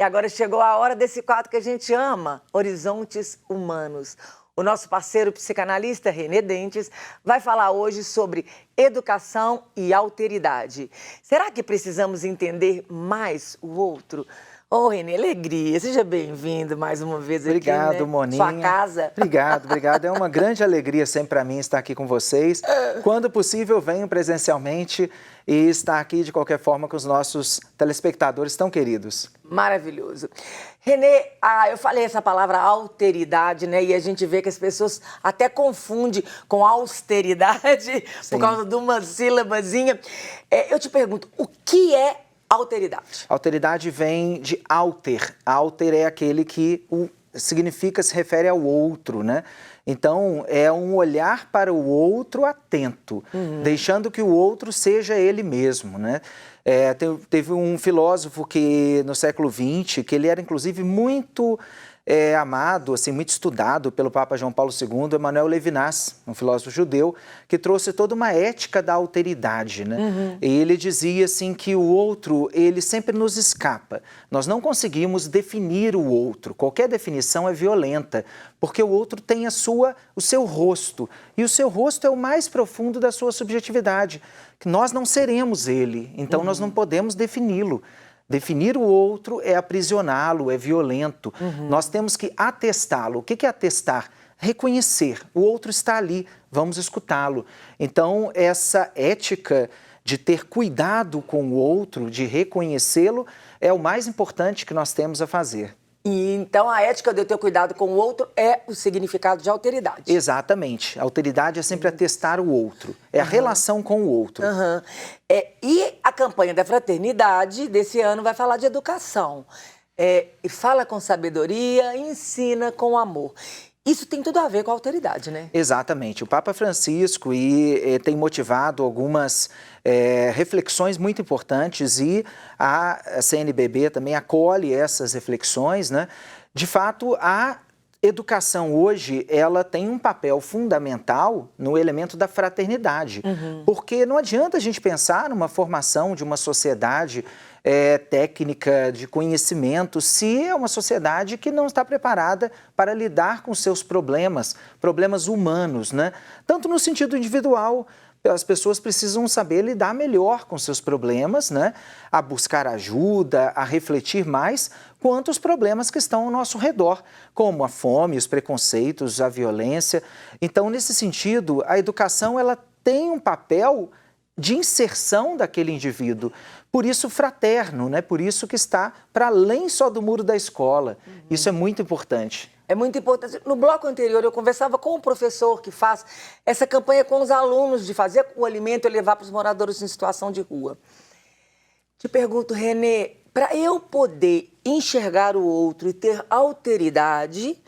E agora chegou a hora desse quadro que a gente ama, Horizontes Humanos. O nosso parceiro psicanalista, René Dentes, vai falar hoje sobre educação e alteridade. Será que precisamos entender mais o outro? Ô, René, alegria. Seja bem-vindo mais uma vez aqui, Obrigado, né? Moninha. Sua casa. Obrigado. É uma grande alegria sempre para mim estar aqui com vocês. Quando possível, venho presencialmente e estar aqui de qualquer forma com os nossos telespectadores tão queridos. Maravilhoso. René, eu falei essa palavra alteridade, né? E a gente vê que as pessoas até confundem com austeridade por causa de uma sílabazinha. Eu te pergunto, o que é alteridade? Alteridade vem de alter. Alter é aquele que significa, se refere ao outro, né? Então, é um olhar para o outro atento, deixando que o outro seja ele mesmo, né? Teve um filósofo que, no século XX, que ele era, inclusive, muito amado, assim, muito estudado pelo Papa João Paulo II, Emmanuel Levinas, um filósofo judeu, que trouxe toda uma ética da alteridade, né? E ele dizia, assim, que o outro, ele sempre nos escapa. Nós não conseguimos definir o outro. Qualquer definição é violenta, porque o outro tem o seu rosto. E o seu rosto é o mais profundo da sua subjetividade. Nós não seremos ele, então nós não podemos defini-lo. Definir o outro é aprisioná-lo, é violento. Nós temos que atestá-lo. O que é atestar? Reconhecer. O outro está ali, vamos escutá-lo. Então, essa ética de ter cuidado com o outro, de reconhecê-lo, é o mais importante que nós temos a fazer. E então a ética de eu ter cuidado com o outro é o significado de alteridade. Exatamente. A alteridade é sempre atestar o outro. É a relação com o outro. E a campanha da fraternidade desse ano vai falar de educação. Fala com sabedoria, ensina com amor. Isso tem tudo a ver com a alteridade, né? Exatamente. O Papa Francisco tem motivado algumas reflexões muito importantes e a CNBB também acolhe essas reflexões, né? De fato, a educação hoje, ela tem um papel fundamental no elemento da fraternidade, porque não adianta a gente pensar numa formação de uma sociedade técnica, de conhecimento, se é uma sociedade que não está preparada para lidar com seus problemas humanos, né? Tanto no sentido individual, as pessoas precisam saber lidar melhor com seus problemas, né? A buscar ajuda, a refletir mais, quanto os problemas que estão ao nosso redor, como a fome, os preconceitos, a violência. Então, nesse sentido, a educação ela tem um papel de inserção daquele indivíduo, por isso fraterno, né? Por isso que está para além só do muro da escola. Isso é muito importante. É muito importante. No bloco anterior, eu conversava com o professor que faz essa campanha com os alunos de fazer o alimento e levar para os moradores em situação de rua. Te pergunto, René, para eu poder enxergar o outro e ter alteridade,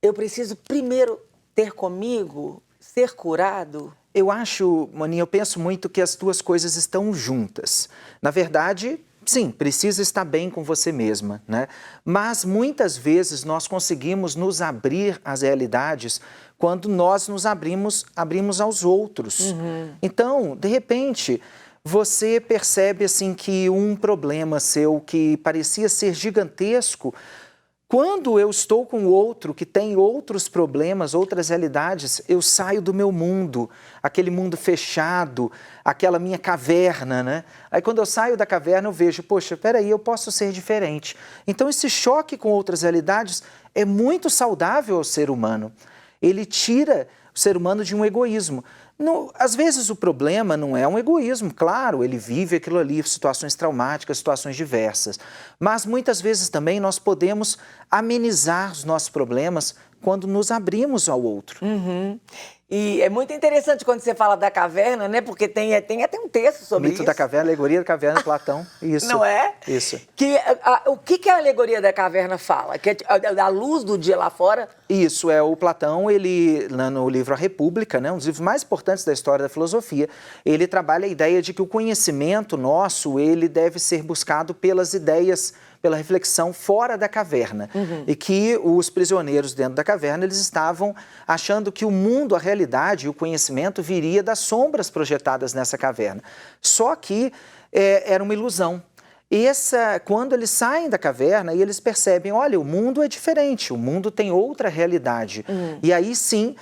eu preciso primeiro ter comigo, ser curado? Eu acho, Moninha, eu penso muito que as duas coisas estão juntas. Na verdade, sim, precisa estar bem com você mesma, né? Mas muitas vezes nós conseguimos nos abrir às realidades quando nós nos abrimos aos outros. Então, de repente, você percebe assim que um problema seu que parecia ser gigantesco, quando eu estou com o outro que tem outros problemas, outras realidades, eu saio do meu mundo, aquele mundo fechado, aquela minha caverna, né? Aí quando eu saio da caverna eu vejo, poxa, peraí, eu posso ser diferente. Então esse choque com outras realidades é muito saudável ao ser humano. Ele tira o ser humano de um egoísmo. Às vezes o problema não é um egoísmo, claro, ele vive aquilo ali, situações traumáticas, situações diversas. Mas muitas vezes também nós podemos amenizar os nossos problemas quando nos abrimos ao outro. E é muito interessante quando você fala da caverna, né? Porque tem até um texto sobre isso. Mito da caverna, alegoria da caverna, Platão. Isso. Não é? Isso. O que a alegoria da caverna fala? Que é da luz do dia lá fora? Isso, o Platão, ele, no livro A República, né, um dos livros mais importantes da história da filosofia, ele trabalha a ideia de que o conhecimento nosso, ele deve ser buscado pelas ideias, pela reflexão fora da caverna. E que os prisioneiros dentro da caverna, eles estavam achando que o mundo, a realidade e o conhecimento viria das sombras projetadas nessa caverna. Só que era uma ilusão. Quando eles saem da caverna e eles percebem, olha, o mundo é diferente, o mundo tem outra realidade. E aí sim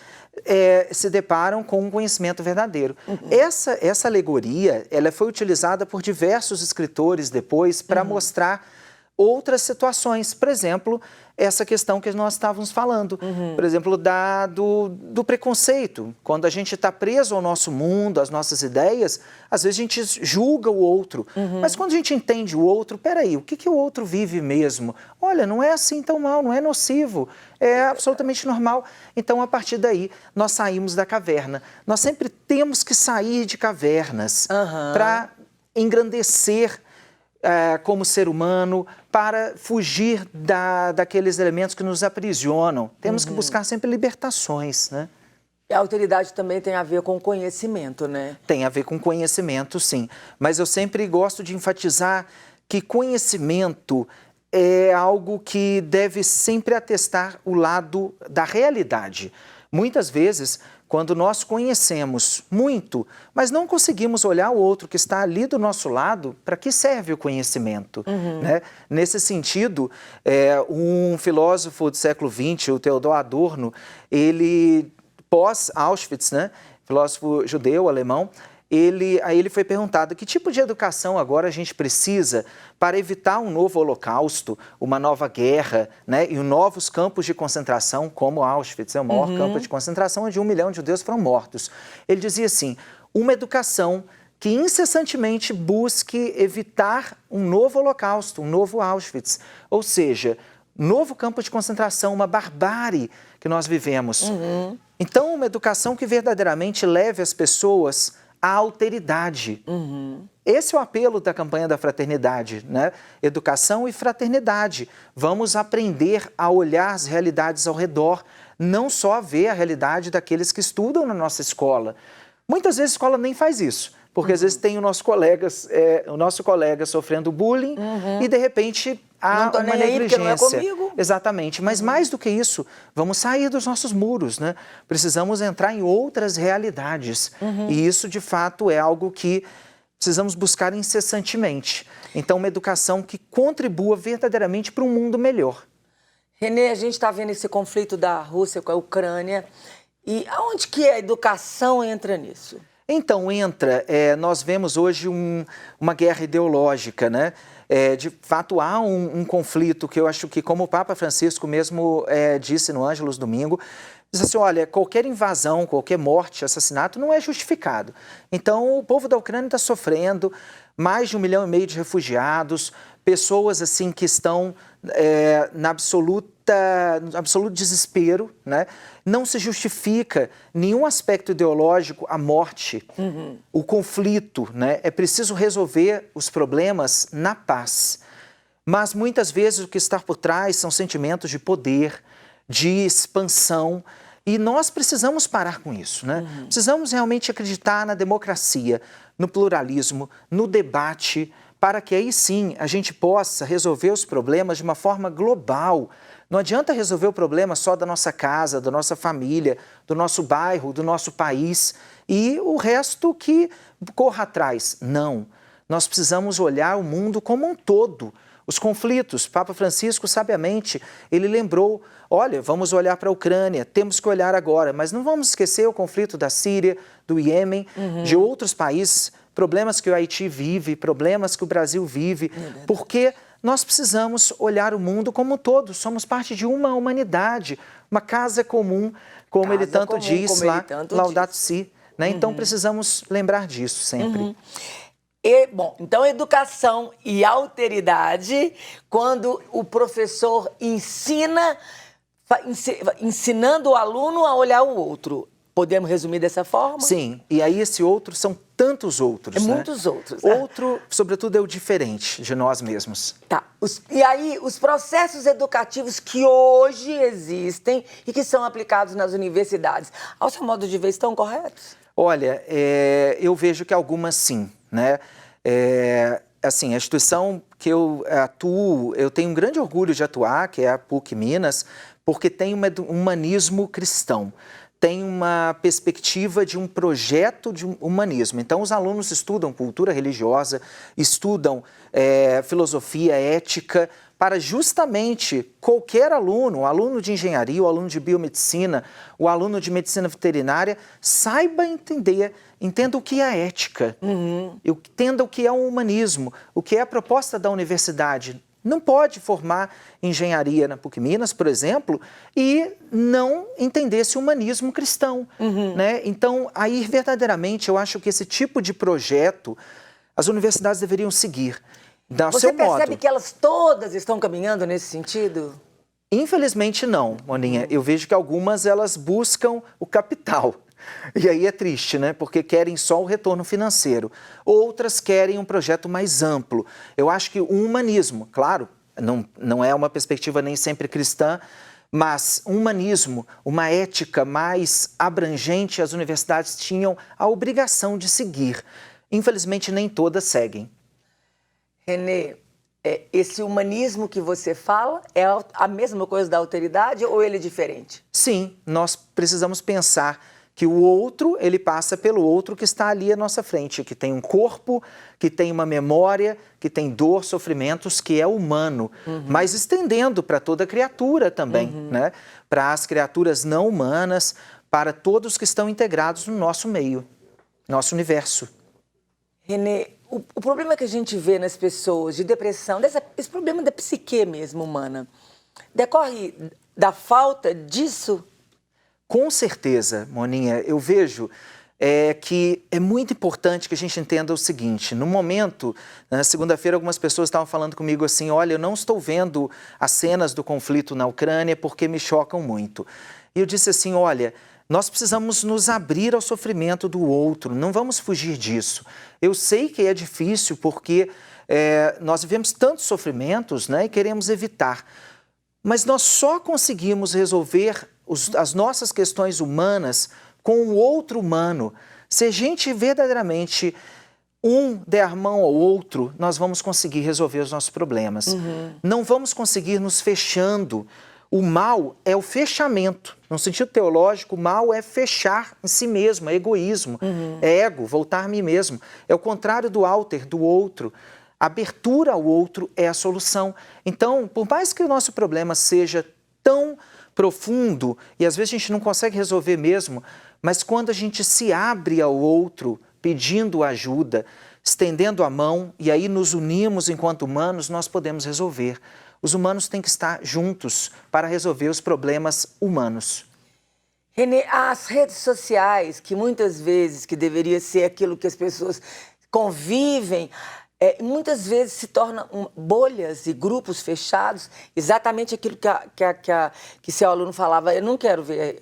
se deparam com um conhecimento verdadeiro. Essa alegoria, ela foi utilizada por diversos escritores depois para mostrar outras situações. Por exemplo, essa questão que nós estávamos falando. Por exemplo, do preconceito. Quando a gente está preso ao nosso mundo, às nossas ideias, às vezes a gente julga o outro. Mas quando a gente entende o outro, peraí, o que o outro vive mesmo? Olha, não é assim tão mal, não é nocivo, é absolutamente normal. Então, a partir daí, nós saímos da caverna. Nós sempre temos que sair de cavernas para engrandecer como ser humano, para fugir daqueles elementos que nos aprisionam. Temos que buscar sempre libertações, né? E a alteridade também tem a ver com conhecimento, né? Tem a ver com conhecimento, sim. Mas eu sempre gosto de enfatizar que conhecimento é algo que deve sempre atestar o lado da realidade. Muitas vezes, quando nós conhecemos muito, mas não conseguimos olhar o outro que está ali do nosso lado, para que serve o conhecimento? Né? Nesse sentido, um filósofo do século XX, o Theodor Adorno, ele, pós-Auschwitz, né? Filósofo judeu, alemão, aí ele foi perguntado que tipo de educação agora a gente precisa para evitar um novo holocausto, uma nova guerra, né? E novos campos de concentração, como Auschwitz, é o maior campo de concentração, onde 1 milhão de judeus foram mortos. Ele dizia assim, uma educação que incessantemente busque evitar um novo holocausto, um novo Auschwitz. Ou seja, novo campo de concentração, uma barbárie que nós vivemos. Então, uma educação que verdadeiramente leve as pessoas à alteridade. Esse é o apelo da campanha da fraternidade, né? Educação e fraternidade. Vamos aprender a olhar as realidades ao redor, não só ver a realidade daqueles que estudam na nossa escola. Muitas vezes a escola nem faz isso, porque às vezes tem o nosso colega sofrendo bullying e de repente há não tô uma nem aí, porque não é negligência. comigo. Exatamente, mas mais do que isso, vamos sair dos nossos muros, né? Precisamos entrar em outras realidades. E isso, de fato, é algo que precisamos buscar incessantemente. Então, uma educação que contribua verdadeiramente para um mundo melhor. Renê, a gente está vendo esse conflito da Rússia com a Ucrânia. E aonde que a educação entra nisso? Então, nós vemos hoje uma guerra ideológica, né? De fato, há um conflito que eu acho que, como o Papa Francisco mesmo disse no Ângelus domingo, diz assim, olha, qualquer invasão, qualquer morte, assassinato não é justificado. Então, o povo da Ucrânia está sofrendo, mais de 1,5 milhão de refugiados, pessoas assim que estão no absoluto desespero, né? Não se justifica nenhum aspecto ideológico a morte, o conflito, né? É preciso resolver os problemas na paz. Mas muitas vezes o que está por trás são sentimentos de poder, de expansão, e nós precisamos parar com isso, né? Precisamos realmente acreditar na democracia, no pluralismo, no debate, para que aí sim a gente possa resolver os problemas de uma forma global. Não adianta resolver o problema só da nossa casa, da nossa família, do nosso bairro, do nosso país e o resto que corra atrás. Não. Nós precisamos olhar o mundo como um todo. Os conflitos, Papa Francisco, sabiamente, ele lembrou, olha, vamos olhar para a Ucrânia, temos que olhar agora, mas não vamos esquecer o conflito da Síria, do Iêmen, de outros países, problemas que o Haiti vive, problemas que o Brasil vive, porque nós precisamos olhar o mundo como um todo, somos parte de uma humanidade, uma casa comum, como ele tanto diz lá, Laudato Si, né? Então precisamos lembrar disso sempre. Bom, então educação e alteridade, quando o professor ensinando o aluno a olhar o outro. Podemos resumir dessa forma? Sim, e aí esse outro são tantos outros, né? Muitos outros. Outro, sobretudo, é o diferente de nós mesmos. Tá. E aí, os processos educativos que hoje existem e que são aplicados nas universidades, ao seu modo de ver, estão corretos? Olha, eu vejo que algumas sim, né? Assim, a instituição que eu atuo, eu tenho um grande orgulho de atuar, que é a PUC Minas, porque tem um humanismo cristão. tem uma perspectiva de um projeto de humanismo. Então, os alunos estudam cultura religiosa, estudam filosofia, ética, para justamente qualquer aluno, o aluno de engenharia, o aluno de biomedicina, o aluno de medicina veterinária, saiba entenda o que é a ética, entenda o que é o humanismo, o que é a proposta da universidade. Não pode formar engenharia na PUC-Minas, por exemplo, e não entender esse humanismo cristão. Né? Então, aí, verdadeiramente, eu acho que esse tipo de projeto as universidades deveriam seguir. Você percebe que elas todas estão caminhando nesse sentido? Infelizmente, não, Moninha. Eu vejo que algumas elas buscam o capital. E aí é triste, né? Porque querem só o retorno financeiro. Outras querem um projeto mais amplo. Eu acho que o humanismo, claro, não é uma perspectiva nem sempre cristã, mas um humanismo, uma ética mais abrangente, as universidades tinham a obrigação de seguir. Infelizmente, nem todas seguem. Renê, esse humanismo que você fala é a mesma coisa da alteridade ou ele é diferente? Sim, nós precisamos pensar que o outro, ele passa pelo outro que está ali à nossa frente, que tem um corpo, que tem uma memória, que tem dor, sofrimentos, que é humano, mas estendendo para toda criatura também, né? Para as criaturas não humanas, para todos que estão integrados no nosso meio, nosso universo. Renê, o problema que a gente vê nas pessoas de depressão, esse problema da psique mesmo humana, decorre da falta disso? Com certeza, Moninha, eu vejo que é muito importante que a gente entenda o seguinte, no momento, na segunda-feira, algumas pessoas estavam falando comigo assim, olha, eu não estou vendo as cenas do conflito na Ucrânia porque me chocam muito. E eu disse assim, olha, nós precisamos nos abrir ao sofrimento do outro, não vamos fugir disso. Eu sei que é difícil porque nós vivemos tantos sofrimentos, né, e queremos evitar, mas nós só conseguimos resolver as nossas questões humanas com o outro humano. Se a gente verdadeiramente der a mão ao outro, nós vamos conseguir resolver os nossos problemas. Não vamos conseguir nos fechando. O mal é o fechamento. No sentido teológico, o mal é fechar em si mesmo, é egoísmo, é ego, voltar a mim mesmo. É o contrário do alter, do outro. A abertura ao outro é a solução. Então, por mais que o nosso problema seja tão profundo, e às vezes a gente não consegue resolver mesmo, mas quando a gente se abre ao outro, pedindo ajuda, estendendo a mão, e aí nos unimos enquanto humanos, nós podemos resolver. Os humanos têm que estar juntos para resolver os problemas humanos. Renê, as redes sociais, que muitas vezes que deveria ser aquilo que as pessoas convivem, muitas vezes se tornam bolhas e grupos fechados, exatamente aquilo que seu aluno falava, eu não quero ver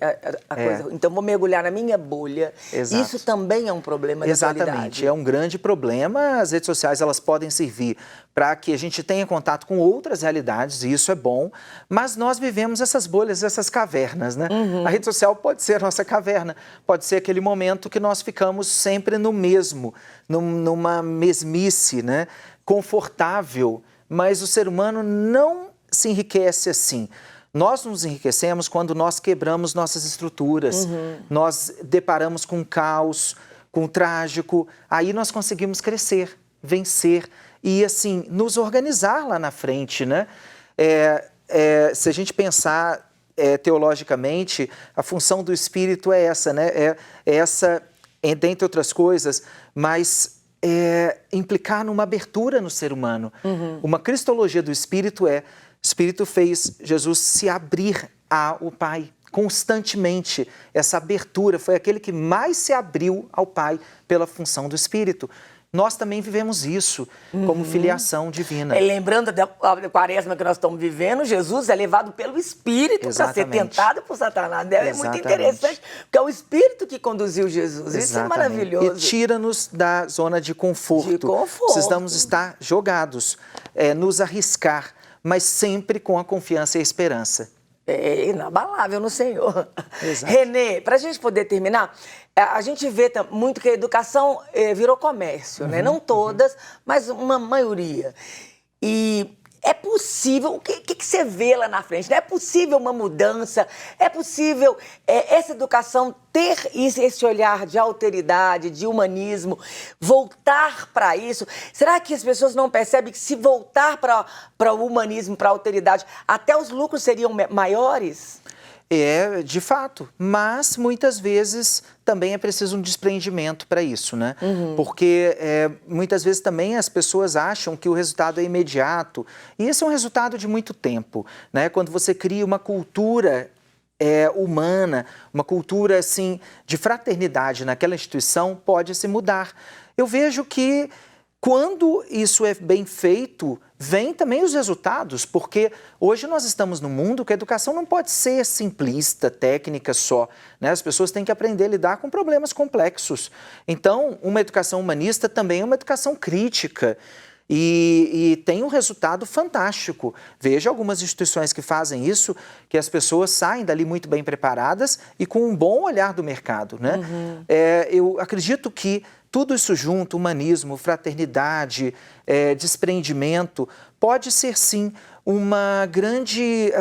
a coisa, então vou mergulhar na minha bolha. Exato. Isso também é um problema da Exatamente, atualidade. É um grande problema. As redes sociais elas podem servir para que a gente tenha contato com outras realidades, e isso é bom, mas nós vivemos essas bolhas, essas cavernas, né? A rede social pode ser a nossa caverna, pode ser aquele momento que nós ficamos sempre no mesmo, numa mesmice, né? Confortável, mas o ser humano não se enriquece assim. Nós nos enriquecemos quando nós quebramos nossas estruturas, nós deparamos com caos, com o trágico, aí nós conseguimos crescer, vencer e, assim, nos organizar lá na frente, né? Se a gente pensar teologicamente, a função do Espírito é essa, né? Essa, dentre outras coisas, mas implicar numa abertura no ser humano. Uma cristologia do Espírito o Espírito fez Jesus se abrir ao Pai constantemente. Essa abertura foi aquele que mais se abriu ao Pai pela função do Espírito. Nós também vivemos isso como filiação divina. Lembrando da quaresma que nós estamos vivendo, Jesus é levado pelo Espírito para ser tentado por Satanás. É muito interessante, porque é o Espírito que conduziu Jesus. Isso é maravilhoso. E tira-nos da zona de conforto. Precisamos estar jogados, nos arriscar, mas sempre com a confiança e a esperança. É inabalável no Senhor. Exato. Renê, para a gente poder terminar, a gente vê muito que a educação virou comércio, né? Não todas, mas uma maioria. E é possível, o que você vê lá na frente? Não é possível uma mudança? É possível essa educação ter esse olhar de alteridade, de humanismo, voltar para isso? Será que as pessoas não percebem que se voltar para o humanismo, para a alteridade, até os lucros seriam maiores? É, de fato, mas muitas vezes também é preciso um desprendimento para isso, né? Porque muitas vezes também as pessoas acham que o resultado é imediato, e esse é um resultado de muito tempo, né? Quando você cria uma cultura humana, uma cultura assim de fraternidade naquela instituição, pode se mudar. Eu vejo que quando isso é bem feito, vem também os resultados, porque hoje nós estamos num mundo que a educação não pode ser simplista, técnica só, né? As pessoas têm que aprender a lidar com problemas complexos. Então, uma educação humanista também é uma educação crítica e tem um resultado fantástico. Veja algumas instituições que fazem isso, que as pessoas saem dali muito bem preparadas e com um bom olhar do mercado, né? Eu acredito que tudo isso junto, humanismo, fraternidade, desprendimento, pode ser sim uma grande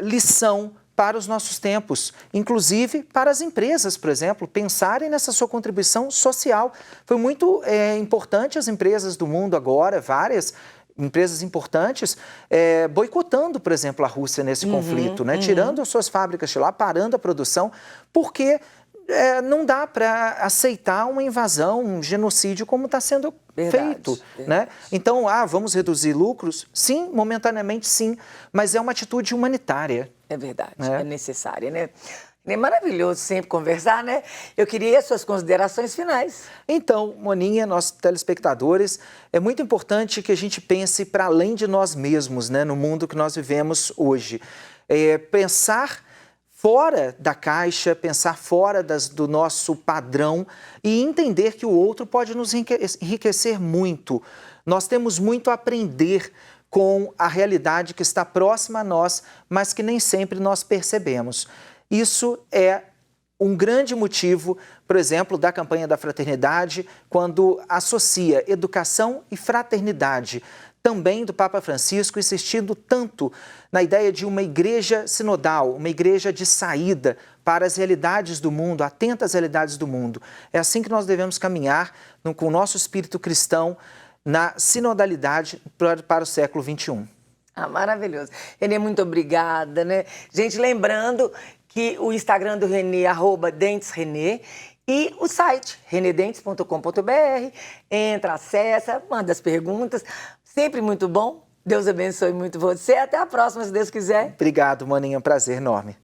lição para os nossos tempos, inclusive para as empresas, por exemplo, pensarem nessa sua contribuição social. Foi muito importante as empresas do mundo agora, várias empresas importantes, boicotando, por exemplo, a Rússia nesse conflito, né? Tirando as suas fábricas de lá, parando a produção, porque não dá para aceitar uma invasão, um genocídio como está sendo feito. Né? Então, vamos reduzir lucros? Sim, momentaneamente sim, mas é uma atitude humanitária. É verdade, é necessária, né? É maravilhoso sempre conversar, né? Eu queria as suas considerações finais. Então, Moninha, nossos telespectadores, é muito importante que a gente pense para além de nós mesmos, né, no mundo que nós vivemos hoje. Pensar fora da caixa, pensar fora do nosso padrão e entender que o outro pode nos enriquecer muito. Nós temos muito a aprender com a realidade que está próxima a nós, mas que nem sempre nós percebemos. Isso é um grande motivo, por exemplo, da campanha da fraternidade, quando associa educação e fraternidade. Também do Papa Francisco, insistindo tanto na ideia de uma igreja sinodal, uma igreja de saída para as realidades do mundo, atenta às realidades do mundo. É assim que nós devemos caminhar com o nosso espírito cristão na sinodalidade para o século XXI. Maravilhoso. Renê, muito obrigada, né? Gente, lembrando que o Instagram do Renê, @dentesrenê, e o site, renedentes.com.br. Entra, acessa, manda as perguntas. Sempre muito bom. Deus abençoe muito você. Até a próxima, se Deus quiser. Obrigado, Maninha. Um prazer enorme.